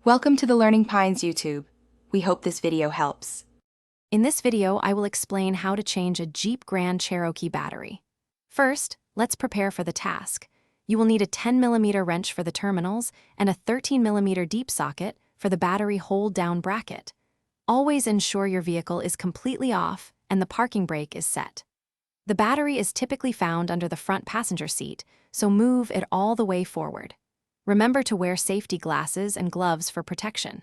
Welcome to the Learning Pines YouTube. We hope this video helps. In this video, I will explain how to change a Jeep Grand Cherokee battery. First, let's prepare for the task. You will need a 10mm wrench for the terminals and a 13mm deep socket for the battery hold-down bracket. Always ensure your vehicle is completely off and the parking brake is set. The battery is typically found under the front passenger seat, so move it all the way forward. Remember to wear safety glasses and gloves for protection.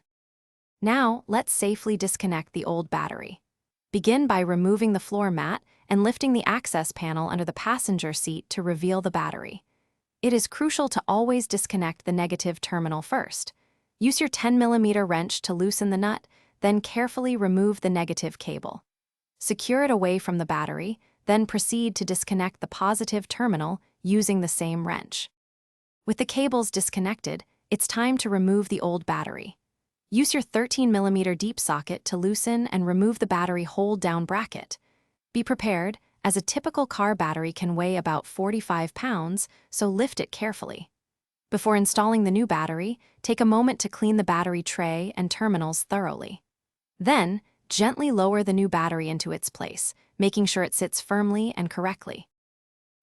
Now, let's safely disconnect the old battery. Begin by removing the floor mat and lifting the access panel under the passenger seat to reveal the battery. It is crucial to always disconnect the negative terminal first. Use your 10mm wrench to loosen the nut, then carefully remove the negative cable. Secure it away from the battery, then proceed to disconnect the positive terminal using the same wrench. With the cables disconnected, it's time to remove the old battery. Use your 13mm deep socket to loosen and remove the battery hold-down bracket. Be prepared, as a typical car battery can weigh about 45 pounds, so lift it carefully. Before installing the new battery, take a moment to clean the battery tray and terminals thoroughly. Then, gently lower the new battery into its place, making sure it sits firmly and correctly.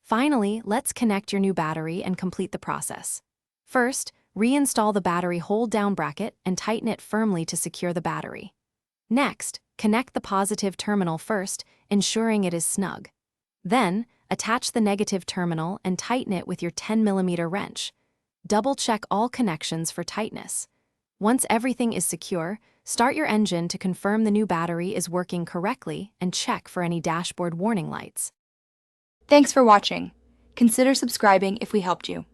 Finally, let's connect your new battery and complete the process. First, reinstall the battery hold-down bracket and tighten it firmly to secure the battery. Next, connect the positive terminal first, ensuring it is snug. Then, attach the negative terminal and tighten it with your 10mm wrench. Double-check all connections for tightness. Once everything is secure, start your engine to confirm the new battery is working correctly and check for any dashboard warning lights. Thanks for watching. Consider subscribing if we helped you.